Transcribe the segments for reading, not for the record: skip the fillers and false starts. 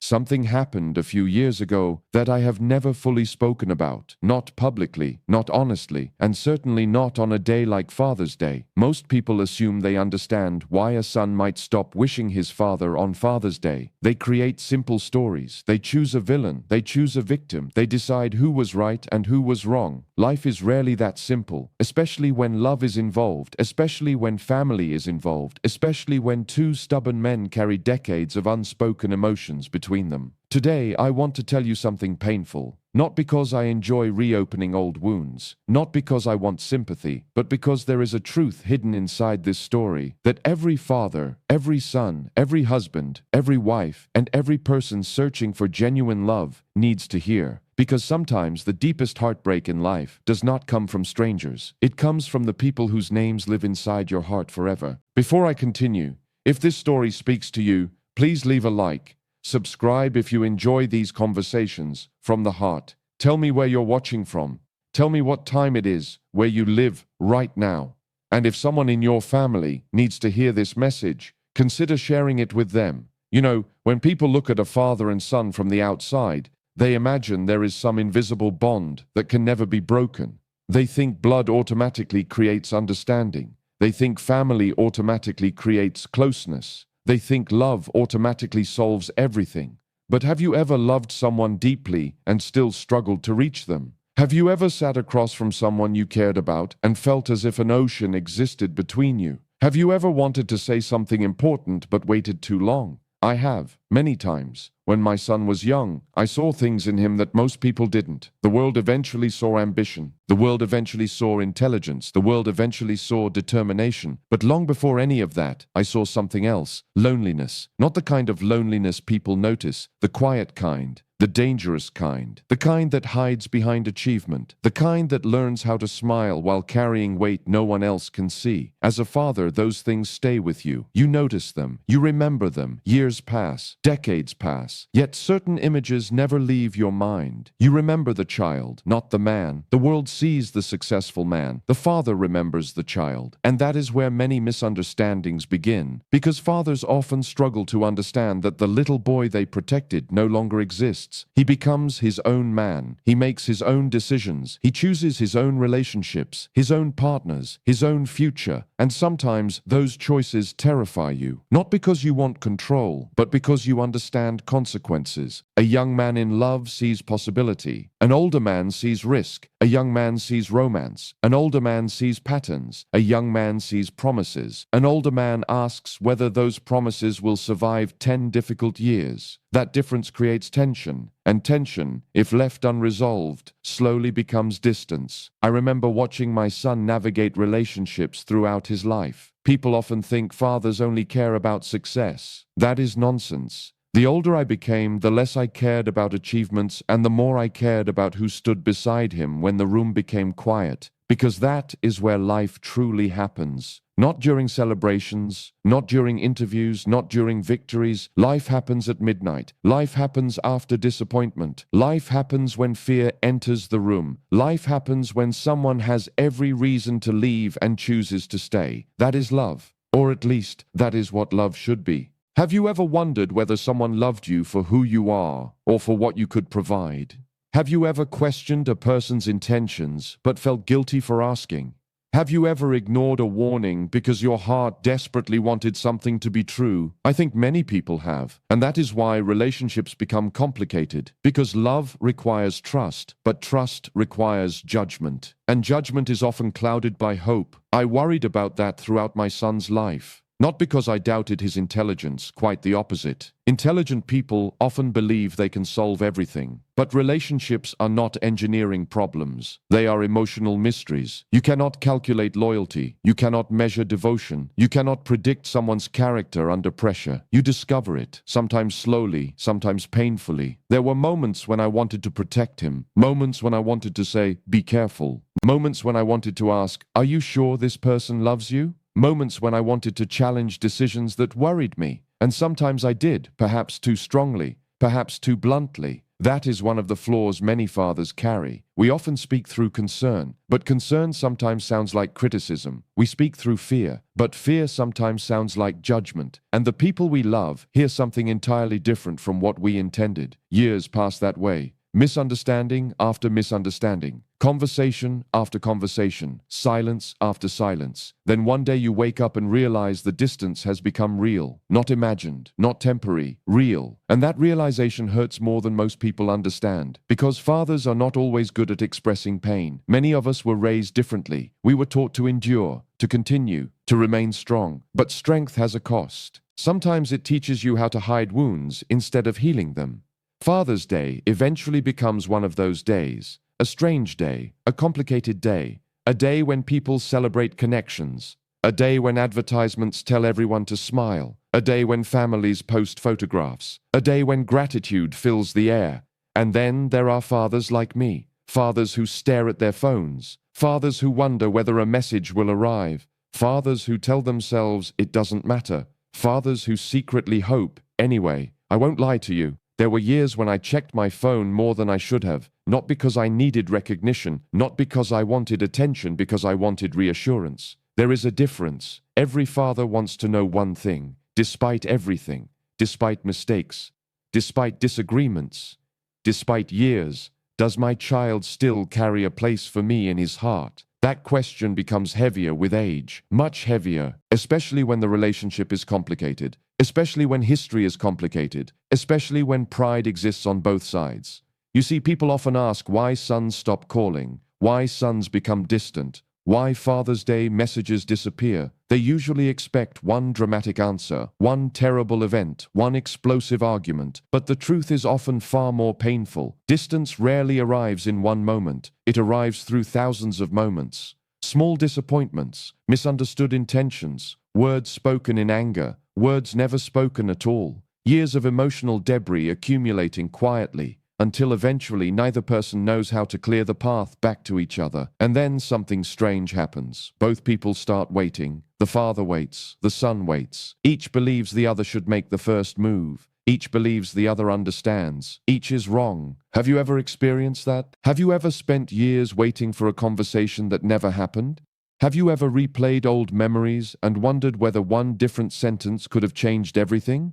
Something happened a few years ago that I have never fully spoken about, not publicly, not honestly, and certainly not on a day like Father's Day. Most people assume they understand why a son might stop wishing his father on Father's Day. They create simple stories. They choose a villain. They choose a victim. They decide who was right and who was wrong. Life is rarely that simple, especially when love is involved, especially when family is involved, especially when two stubborn men carry decades of unspoken emotions between them. Today, I want to tell you something painful. Not because I enjoy reopening old wounds, not because I want sympathy, but because there is a truth hidden inside this story that every father, every son, every husband, every wife, and every person searching for genuine love needs to hear. Because sometimes the deepest heartbreak in life does not come from strangers. It comes from the people whose names live inside your heart forever. Before I continue, if this story speaks to you, please leave a like. Subscribe if you enjoy these conversations from the heart. Tell me where you're watching from. Tell me what time it is where you live right now. And if someone in your family needs to hear this message, consider sharing it with them. You know, when people look at a father and son from the outside, they imagine there is some invisible bond that can never be broken. They think blood automatically creates understanding. They think family automatically creates closeness. They think love automatically solves everything. But have you ever loved someone deeply and still struggled to reach them? Have you ever sat across from someone you cared about and felt as if an ocean existed between you? Have you ever wanted to say something important but waited too long? I have, many times. When my son was young, I saw things in him that most people didn't. The world eventually saw ambition. The world eventually saw intelligence. The world eventually saw determination. But long before any of that, I saw something else. Loneliness. Not the kind of loneliness people notice. The quiet kind. The dangerous kind. The kind that hides behind achievement. The kind that learns how to smile while carrying weight no one else can see. As a father, those things stay with you. You notice them. You remember them. Years pass. Decades pass. Yet certain images never leave your mind. You remember the child, not the man. The world sees the successful man. The father remembers the child. And that is where many misunderstandings begin. Because fathers often struggle to understand that the little boy they protected no longer exists. He becomes his own man. He makes his own decisions. He chooses his own relationships, his own partners, his own future. And sometimes those choices terrify you. Not because you want control, but because you understand consequences. A young man in love sees possibility. An older man sees risk. A young man sees romance. An older man sees patterns. A young man sees promises. An older man asks whether those promises will survive 10 difficult years. That difference creates tension, and tension, if left unresolved, slowly becomes distance. I remember watching my son navigate relationships throughout his life. People often think fathers only care about success. That is nonsense. The older I became, the less I cared about achievements and the more I cared about who stood beside him when the room became quiet. Because that is where life truly happens. Not during celebrations, not during interviews, not during victories. Life happens at midnight. Life happens after disappointment. Life happens when fear enters the room. Life happens when someone has every reason to leave and chooses to stay. That is love. Or at least, that is what love should be. Have you ever wondered whether someone loved you for who you are or for what you could provide? Have you ever questioned a person's intentions but felt guilty for asking? Have you ever ignored a warning because your heart desperately wanted something to be true? I think many people have, and that is why relationships become complicated. Because love requires trust, but trust requires judgment. And judgment is often clouded by hope. I worried about that throughout my son's life. Not because I doubted his intelligence, quite the opposite. Intelligent people often believe they can solve everything. But relationships are not engineering problems. They are emotional mysteries. You cannot calculate loyalty. You cannot measure devotion. You cannot predict someone's character under pressure. You discover it, sometimes slowly, sometimes painfully. There were moments when I wanted to protect him. Moments when I wanted to say, be careful. Moments when I wanted to ask, are you sure this person loves you? Moments when I wanted to challenge decisions that worried me. And sometimes I did, perhaps too strongly. perhaps too bluntly. That is one of the flaws many fathers carry. We often speak through concern, but concern sometimes sounds like criticism. We speak through fear, but fear sometimes sounds like judgment. And the people we love hear something entirely different from what we intended. Years pass that way. Misunderstanding after misunderstanding, conversation after conversation, silence after silence. Then one day you wake up and realize the distance has become real, not imagined, not temporary, real. And that realization hurts more than most people understand, because fathers are not always good at expressing pain. Many of us were raised differently. We were taught to endure, to continue, to remain strong. But strength has a cost. Sometimes it teaches you how to hide wounds instead of healing them. Father's Day eventually becomes one of those days, a strange day, a complicated day, a day when people celebrate connections, a day when advertisements tell everyone to smile, a day when families post photographs, a day when gratitude fills the air. And then there are fathers like me, fathers who stare at their phones, fathers who wonder whether a message will arrive, fathers who tell themselves it doesn't matter, fathers who secretly hope. Anyway, I won't lie to you. There were years when I checked my phone more than I should have, not because I needed recognition, not because I wanted attention, because I wanted reassurance. There is a difference. Every father wants to know one thing, despite everything, despite mistakes, despite disagreements, despite years. Does my child still carry a place for me in his heart? That question becomes heavier with age, much heavier, especially when the relationship is complicated, especially when history is complicated, especially when pride exists on both sides. You see, people often ask why sons stop calling, why sons become distant, why Father's Day messages disappear. They usually expect one dramatic answer, one terrible event, one explosive argument. But the truth is often far more painful. Distance rarely arrives in one moment. It arrives through thousands of moments. Small disappointments, misunderstood intentions, words spoken in anger, words never spoken at all. Years of emotional debris accumulating quietly, until eventually neither person knows how to clear the path back to each other. And then something strange happens. Both people start waiting. The father waits. The son waits. Each believes the other should make the first move. Each believes the other understands. Each is wrong. Have you ever experienced that? Have you ever spent years waiting for a conversation that never happened? Have you ever replayed old memories and wondered whether one different sentence could have changed everything?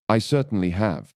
I certainly have.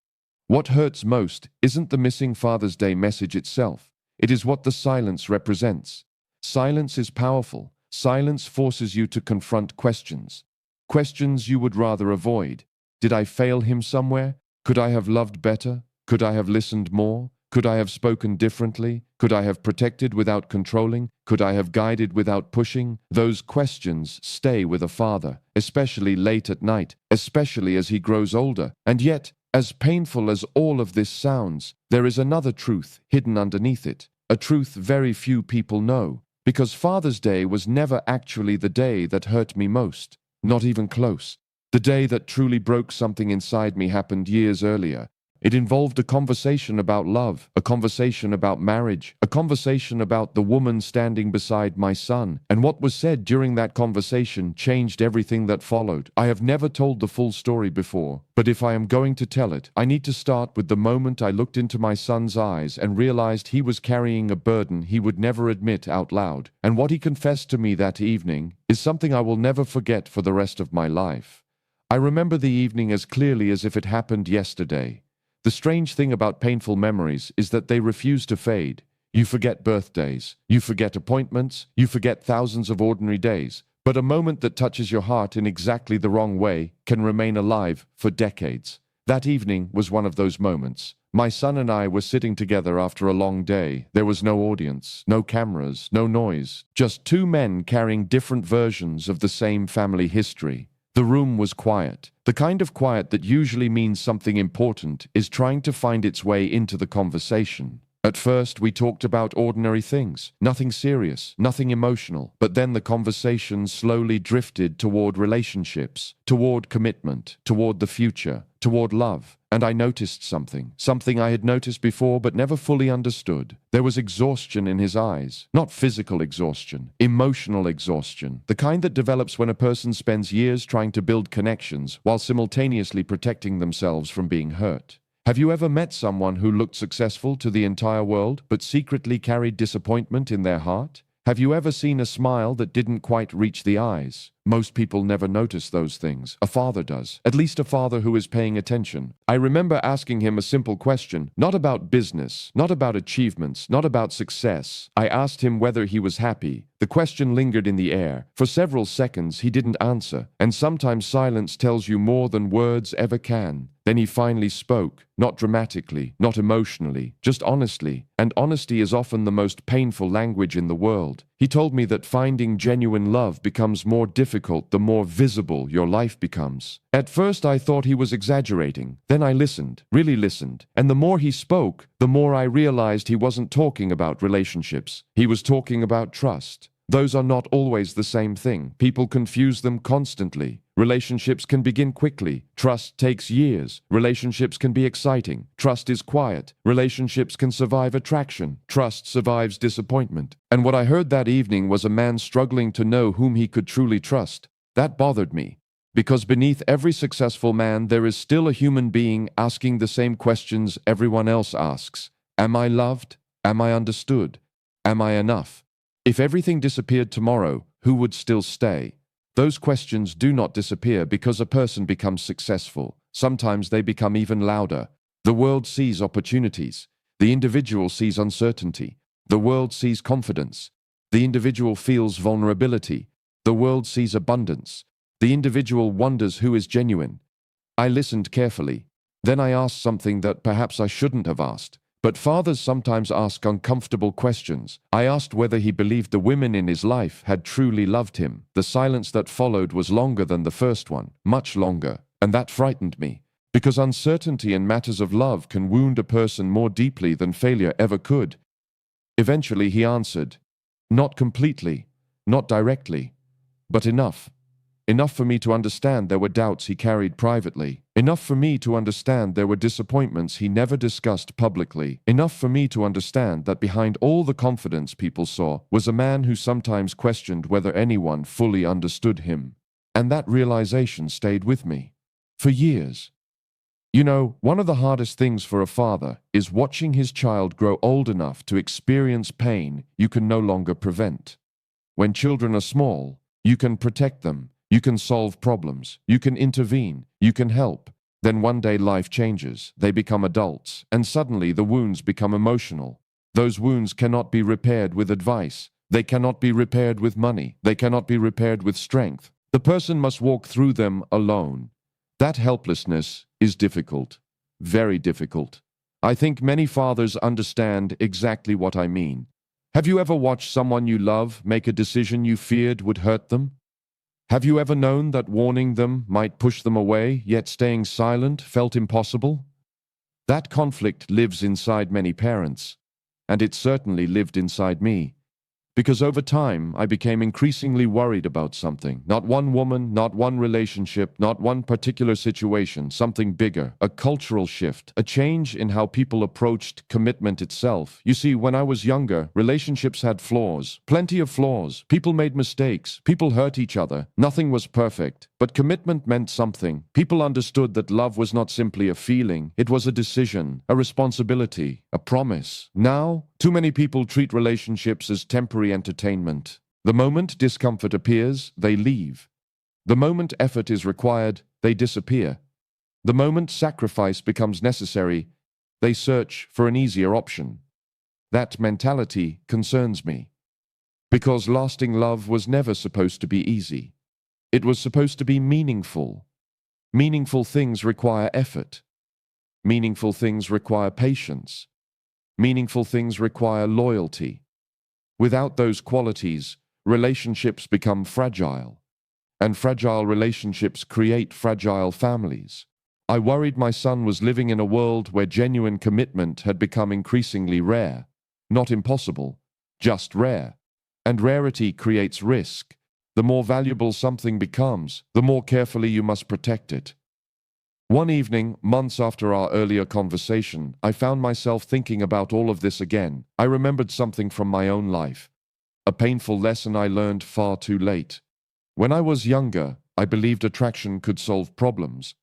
What hurts most isn't the missing Father's Day message itself. It is what the silence represents. Silence is powerful. Silence forces you to confront questions. Questions you would rather avoid. Did I fail him somewhere? Could I have loved better? Could I have listened more? Could I have spoken differently? Could I have protected without controlling? Could I have guided without pushing? Those questions stay with a father, especially late at night, especially as he grows older. And yet, as painful as all of this sounds, there is another truth hidden underneath it, a truth very few people know, because Father's Day was never actually the day that hurt me most, not even close. The day that truly broke something inside me happened years earlier. It involved a conversation about love, a conversation about marriage, a conversation about the woman standing beside my son, and what was said during that conversation changed everything that followed. I have never told the full story before, but if I am going to tell it, I need to start with the moment I looked into my son's eyes and realized he was carrying a burden he would never admit out loud. And what he confessed to me that evening is something I will never forget for the rest of my life. I remember the evening as clearly as if it happened yesterday. The strange thing about painful memories is that they refuse to fade. You forget birthdays, you forget appointments, you forget thousands of ordinary days, but a moment that touches your heart in exactly the wrong way can remain alive for decades. That evening was one of those moments. My son and I were sitting together after a long day. There was no audience, no cameras, no noise, just two men carrying different versions of the same family history. The room was quiet. The kind of quiet that usually means something important is trying to find its way into the conversation. At first, we talked about ordinary things, nothing serious, nothing emotional, but then the conversation slowly drifted toward relationships, toward commitment, toward the future, toward love. And I noticed something I had noticed before but never fully understood. There was exhaustion in his eyes, not physical exhaustion, emotional exhaustion, the kind that develops when a person spends years trying to build connections while simultaneously protecting themselves from being hurt. Have you ever met someone who looked successful to the entire world, but secretly carried disappointment in their heart? Have you ever seen a smile that didn't quite reach the eyes? Most people never notice those things. A father does. At least a father who is paying attention. I remember asking him a simple question, not about business, not about achievements, not about success. I asked him whether he was happy. The question lingered in the air. For several seconds, he didn't answer. And sometimes silence tells you more than words ever can. Then he finally spoke, not dramatically, not emotionally, just honestly. And honesty is often the most painful language in the world. He told me that finding genuine love becomes more difficult the more visible your life becomes. At first I thought he was exaggerating. Then I listened, really listened. And the more he spoke, the more I realized he wasn't talking about relationships. He was talking about trust. Those are not always the same thing. People confuse them constantly. Relationships can begin quickly. Trust takes years. Relationships can be exciting. Trust is quiet. Relationships can survive attraction. Trust survives disappointment. And what I heard that evening was a man struggling to know whom he could truly trust. That bothered me. Because beneath every successful man, there is still a human being asking the same questions everyone else asks. Am I loved? Am I understood? Am I enough? If everything disappeared tomorrow, who would still stay? Those questions do not disappear because a person becomes successful. Sometimes they become even louder. The world sees opportunities. The individual sees uncertainty. The world sees confidence. The individual feels vulnerability. The world sees abundance. The individual wonders who is genuine. I listened carefully. Then I asked something that perhaps I shouldn't have asked. But fathers sometimes ask uncomfortable questions. I asked whether he believed the women in his life had truly loved him. The silence that followed was longer than the first one, much longer, and that frightened me. Because uncertainty in matters of love can wound a person more deeply than failure ever could. Eventually he answered, not completely, not directly, but enough. Enough for me to understand there were doubts he carried privately. Enough for me to understand there were disappointments he never discussed publicly. Enough for me to understand that behind all the confidence people saw was a man who sometimes questioned whether anyone fully understood him. And that realization stayed with me. For years. You know, one of the hardest things for a father is watching his child grow old enough to experience pain you can no longer prevent. When children are small, you can protect them. You can solve problems. You can intervene. You can help. Then one day life changes. They become adults, and suddenly the wounds become emotional. Those wounds cannot be repaired with advice. They cannot be repaired with money. They cannot be repaired with strength. The person must walk through them alone. That helplessness is difficult. Very difficult. I think many fathers understand exactly what I mean. Have you ever watched someone you love make a decision you feared would hurt them? Have you ever known that warning them might push them away, yet staying silent felt impossible? That conflict lives inside many parents, and it certainly lived inside me. Because over time, I became increasingly worried about something. Not one woman, not one relationship, not one particular situation, something bigger, a cultural shift, a change in how people approached commitment itself. You see, when I was younger, relationships had flaws, plenty of flaws. People made mistakes, people hurt each other. Nothing was perfect, but commitment meant something. People understood that love was not simply a feeling, it was a decision, a responsibility, a promise. Now, too many people treat relationships as temporary entertainment. The moment discomfort appears, they leave. The moment effort is required, they disappear. The moment sacrifice becomes necessary, they search for an easier option. That mentality concerns me. Because lasting love was never supposed to be easy. It was supposed to be meaningful. Meaningful things require effort. Meaningful things require patience. Meaningful things require loyalty. Without those qualities, relationships become fragile, and fragile relationships create fragile families. I worried my son was living in a world where genuine commitment had become increasingly rare. Not impossible, just rare. And rarity creates risk. The more valuable something becomes, the more carefully you must protect it. One evening, months after our earlier conversation, I found myself thinking about all of this again. I remembered something from my own life. A painful lesson I learned far too late. When I was younger, I believed attraction could solve problems.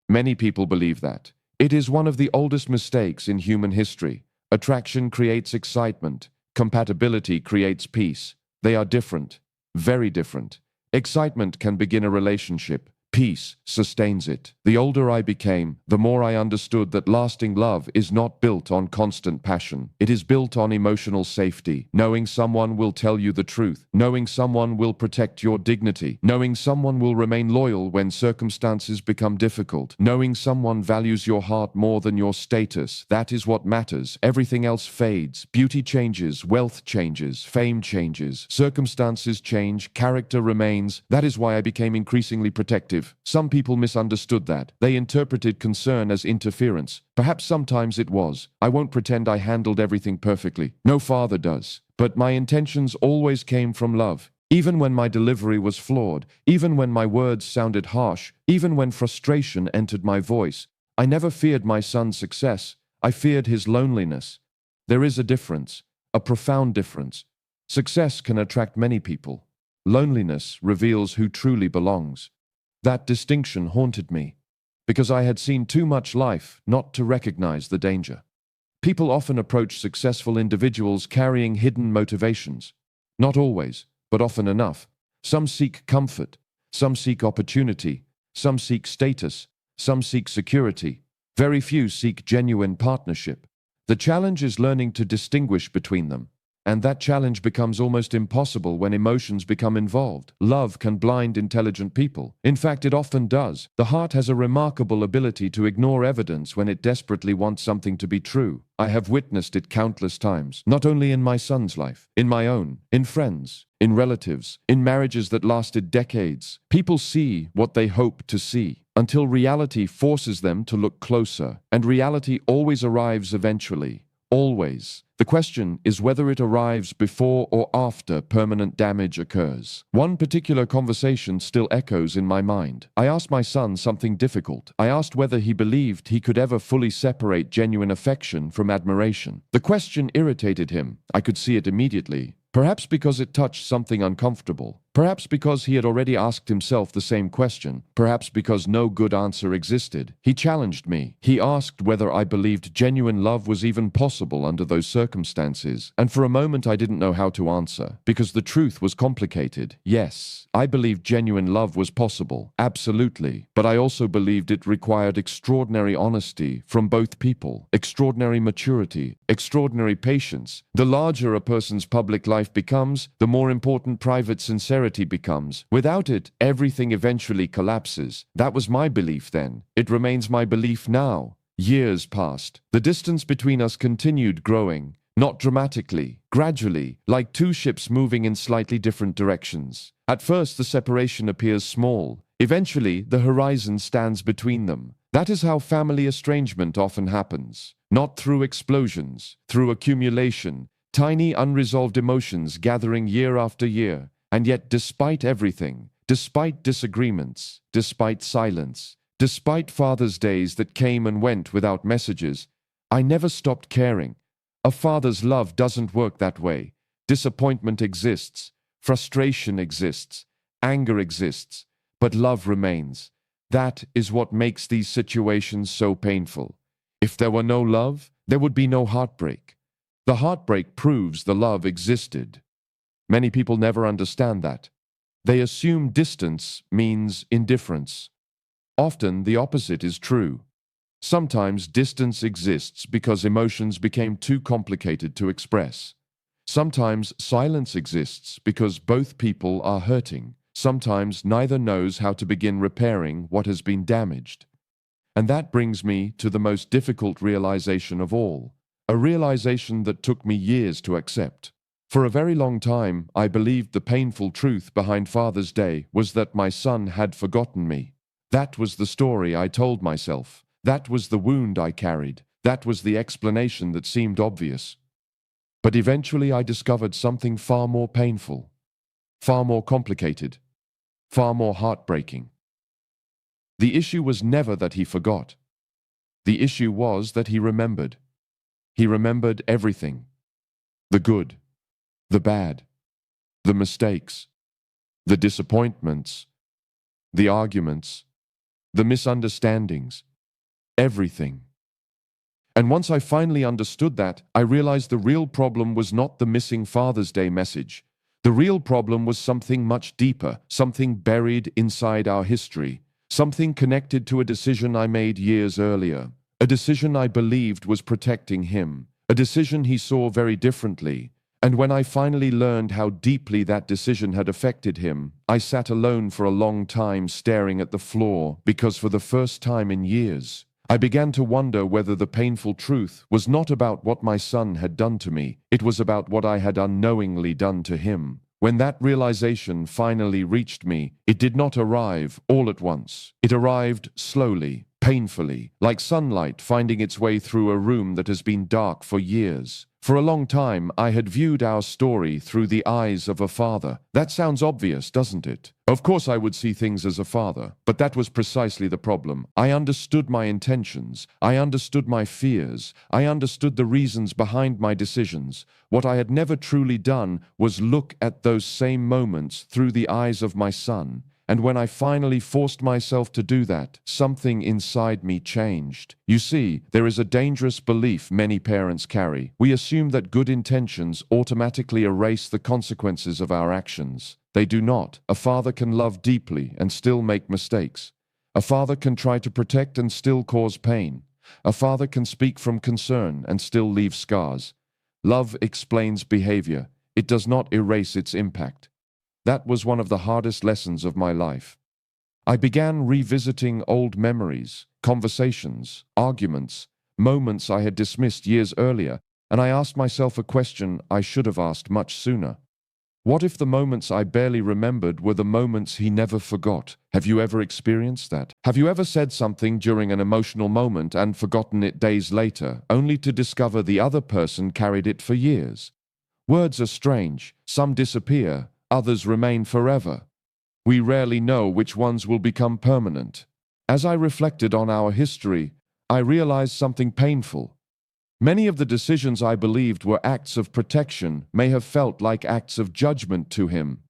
Many people believe that. It is one of the oldest mistakes in human history. Attraction creates excitement. Compatibility creates peace. They are different, very different. Excitement can begin a relationship. Peace sustains it. The older I became, the more I understood that lasting love is not built on constant passion. It is built on emotional safety, knowing someone will tell you the truth, knowing someone will protect your dignity, knowing someone will remain loyal when circumstances become difficult, knowing someone values your heart more than your status. That is what matters. Everything else fades. Beauty changes, wealth changes, fame changes, circumstances change, character remains. That is why I became increasingly protective. Some people misunderstood that. They interpreted concern as interference. Perhaps sometimes it was. I won't pretend I handled everything perfectly. No father does. But my intentions always came from love. Even when my delivery was flawed, even when my words sounded harsh, even when frustration entered my voice, I never feared my son's success. I feared his loneliness. There is a difference, a profound difference. Success can attract many people. Loneliness reveals who truly belongs. That distinction haunted me, because I had seen too much life not to recognize the danger. People often approach successful individuals carrying hidden motivations. Not always, but often enough. Some seek comfort, some seek opportunity, some seek status, some seek security. Very few seek genuine partnership. The challenge is learning to distinguish between them. And that challenge becomes almost impossible when emotions become involved. Love can blind intelligent people. In fact, it often does. The heart has a remarkable ability to ignore evidence when it desperately wants something to be true. I have witnessed it countless times, not only in my son's life, in my own, in friends, in relatives, in marriages that lasted decades. People see what they hope to see, until reality forces them to look closer. And reality always arrives eventually. Always. The question is whether it arrives before or after permanent damage occurs. One particular conversation still echoes in my mind. I asked my son something difficult. I asked whether he believed he could ever fully separate genuine affection from admiration. The question irritated him. I could see it immediately. Perhaps because it touched something uncomfortable. Perhaps because he had already asked himself the same question. Perhaps because no good answer existed. He challenged me. He asked whether I believed genuine love was even possible under those circumstances. And for a moment I didn't know how to answer, because the truth was complicated. Yes, I believed genuine love was possible. Absolutely. But I also believed it required extraordinary honesty from both people, extraordinary maturity, extraordinary patience. The larger a person's public life becomes, the more important private sincerity becomes. Without it, everything eventually collapses. That was my belief then. It remains my belief now. Years passed. The distance between us continued growing, not dramatically, gradually, like two ships moving in slightly different directions. At first, the separation appears small. Eventually, the horizon stands between them. That is how family estrangement often happens. Not through explosions, through accumulation, tiny unresolved emotions gathering year after year. And yet, despite everything, despite disagreements, despite silence, despite Father's Days that came and went without messages, I never stopped caring. A father's love doesn't work that way. Disappointment exists, frustration exists, anger exists, but love remains. That is what makes these situations so painful. If there were no love, there would be no heartbreak. The heartbreak proves the love existed. Many people never understand that. They assume distance means indifference. Often the opposite is true. Sometimes distance exists because emotions became too complicated to express. Sometimes silence exists because both people are hurting. Sometimes neither knows how to begin repairing what has been damaged. And that brings me to the most difficult realization of all, a realization that took me years to accept. For a very long time, I believed the painful truth behind Father's Day was that my son had forgotten me. That was the story I told myself. That was the wound I carried. That was the explanation that seemed obvious. But eventually I discovered something far more painful, far more complicated, far more heartbreaking. The issue was never that he forgot. The issue was that he remembered. He remembered everything. The good, the bad, the mistakes, the disappointments, the arguments, the misunderstandings, everything. And once I finally understood that, I realized the real problem was not the missing Father's Day message. The real problem was something much deeper, something buried inside our history, something connected to a decision I made years earlier, a decision I believed was protecting him, a decision he saw very differently. And when I finally learned how deeply that decision had affected him, I sat alone for a long time staring at the floor because for the first time in years, I began to wonder whether the painful truth was not about what my son had done to me, it was about what I had unknowingly done to him. When that realization finally reached me, it did not arrive all at once. It arrived slowly, painfully, like sunlight finding its way through a room that has been dark for years. For a long time, I had viewed our story through the eyes of a father. That sounds obvious, doesn't it? Of course I would see things as a father, but that was precisely the problem. I understood my intentions. I understood my fears. I understood the reasons behind my decisions. What I had never truly done was look at those same moments through the eyes of my son. And when I finally forced myself to do that, something inside me changed. You see, there is a dangerous belief many parents carry. We assume that good intentions automatically erase the consequences of our actions. They do not. A father can love deeply and still make mistakes. A father can try to protect and still cause pain. A father can speak from concern and still leave scars. Love explains behavior. It does not erase its impact. That was one of the hardest lessons of my life. I began revisiting old memories, conversations, arguments, moments I had dismissed years earlier, and I asked myself a question I should have asked much sooner. What if the moments I barely remembered were the moments he never forgot? Have you ever experienced that? Have you ever said something during an emotional moment and forgotten it days later, only to discover the other person carried it for years? Words are strange. Some disappear. Others remain forever. We rarely know which ones will become permanent. As I reflected on our history, I realized something painful. Many of the decisions I believed were acts of protection may have felt like acts of judgment to him.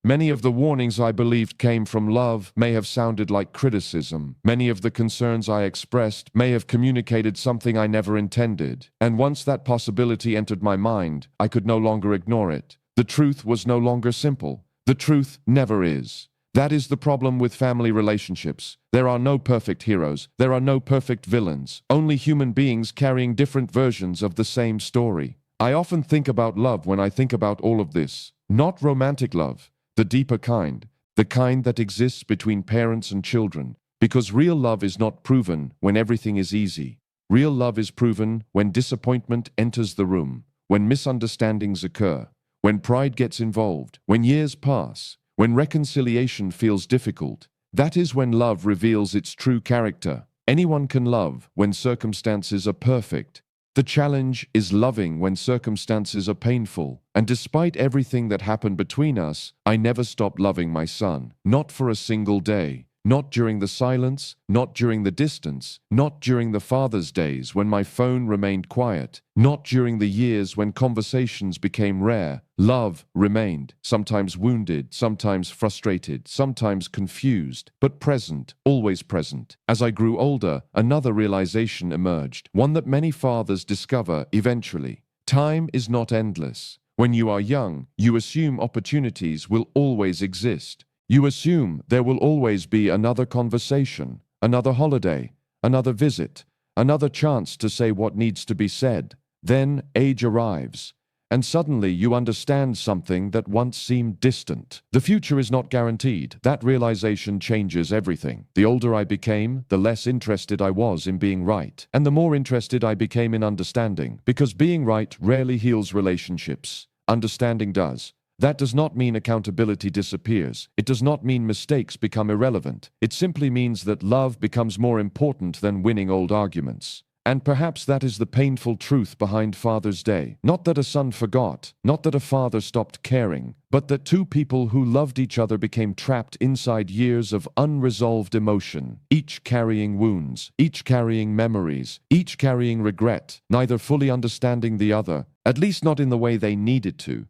Many of the warnings I believed came from love may have sounded like criticism. Many of the concerns I expressed may have communicated something I never intended. And once that possibility entered my mind, I could no longer ignore it. The truth was no longer simple. The truth never is. That is the problem with family relationships. There are no perfect heroes. There are no perfect villains. Only human beings carrying different versions of the same story. I often think about love when I think about all of this. Not romantic love, the deeper kind, the kind that exists between parents and children. Because real love is not proven when everything is easy. Real love is proven when disappointment enters the room, when misunderstandings occur, when pride gets involved, when years pass, when reconciliation feels difficult. That is when love reveals its true character. Anyone can love when circumstances are perfect. The challenge is loving when circumstances are painful. And despite everything that happened between us, I never stopped loving my son. Not for a single day. Not during the silence, not during the distance, not during the Father's Days when my phone remained quiet, not during the years when conversations became rare. Love remained, sometimes wounded, sometimes frustrated, sometimes confused, but present, always present. As I grew older, another realization emerged, one that many fathers discover eventually. Time is not endless. When you are young, you assume opportunities will always exist. You assume there will always be another conversation, another holiday, another visit, another chance to say what needs to be said. Then age arrives, and suddenly you understand something that once seemed distant. The future is not guaranteed. That realization changes everything. The older I became, the less interested I was in being right, and the more interested I became in understanding, because being right rarely heals relationships. Understanding does. That does not mean accountability disappears. It does not mean mistakes become irrelevant. It simply means that love becomes more important than winning old arguments. And perhaps that is the painful truth behind Father's Day. Not that a son forgot, not that a father stopped caring, but that two people who loved each other became trapped inside years of unresolved emotion, each carrying wounds, each carrying memories, each carrying regret, neither fully understanding the other, at least not in the way they needed to.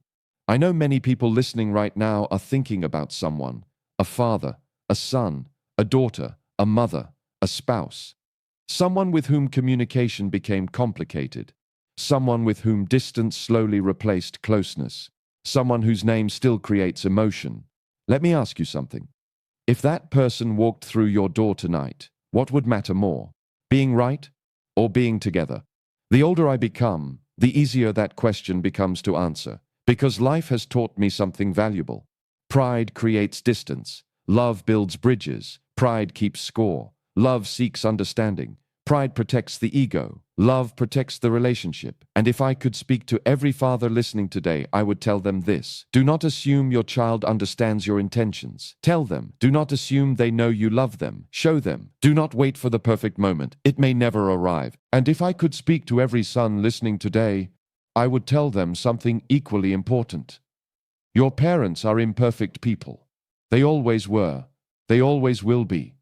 I know many people listening right now are thinking about someone, a father, a son, a daughter, a mother, a spouse. Someone with whom communication became complicated. Someone with whom distance slowly replaced closeness. Someone whose name still creates emotion. Let me ask you something. If that person walked through your door tonight, what would matter more? Being right or being together? The older I become, the easier that question becomes to answer, because life has taught me something valuable. Pride creates distance. Love builds bridges. Pride keeps score. Love seeks understanding. Pride protects the ego. Love protects the relationship. And if I could speak to every father listening today, I would tell them this. Do not assume your child understands your intentions. Tell them. Do not assume they know you love them. Show them. Do not wait for the perfect moment. It may never arrive. And if I could speak to every son listening today, I would tell them something equally important. Your parents are imperfect people. They always were. They always will be.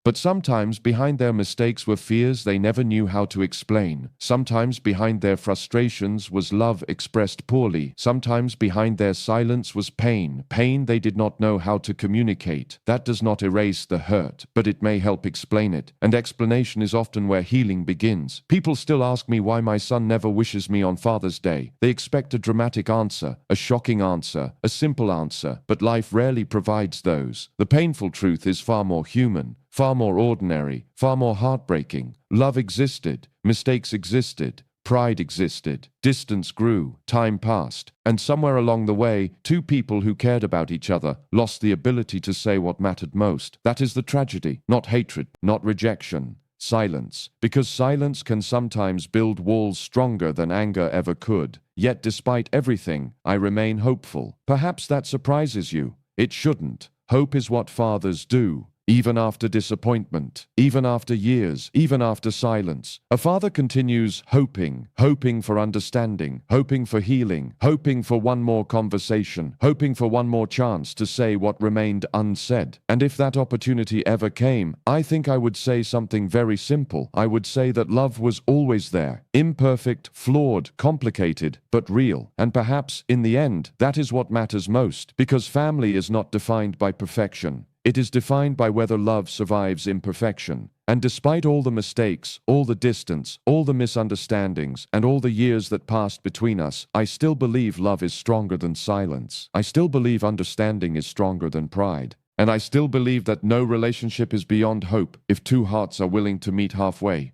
But sometimes behind their mistakes were fears they never knew how to explain. Sometimes behind their frustrations was love expressed poorly. Sometimes behind their silence was pain, pain they did not know how to communicate. That does not erase the hurt, but it may help explain it. And explanation is often where healing begins. People still ask me why my son never wishes me on Father's Day. They expect a dramatic answer, a shocking answer, a simple answer, but life rarely provides those. The painful truth is far more human. Far more ordinary, far more heartbreaking. Love existed, mistakes existed, pride existed, distance grew, time passed, and somewhere along the way, two people who cared about each other lost the ability to say what mattered most. That is the tragedy, not hatred, not rejection. Silence, because silence can sometimes build walls stronger than anger ever could. Yet despite everything, I remain hopeful. Perhaps that surprises you. It shouldn't. Hope is what fathers do. Even after disappointment, even after years, even after silence, a father continues hoping, hoping for understanding, hoping for healing, hoping for one more conversation, hoping for one more chance to say what remained unsaid. And if that opportunity ever came, I think I would say something very simple. I would say that love was always there, imperfect, flawed, complicated, but real. And perhaps, in the end, that is what matters most, because family is not defined by perfection. It is defined by whether love survives imperfection. And despite all the mistakes, all the distance, all the misunderstandings, and all the years that passed between us, I still believe love is stronger than silence. I still believe understanding is stronger than pride. And I still believe that no relationship is beyond hope if two hearts are willing to meet halfway.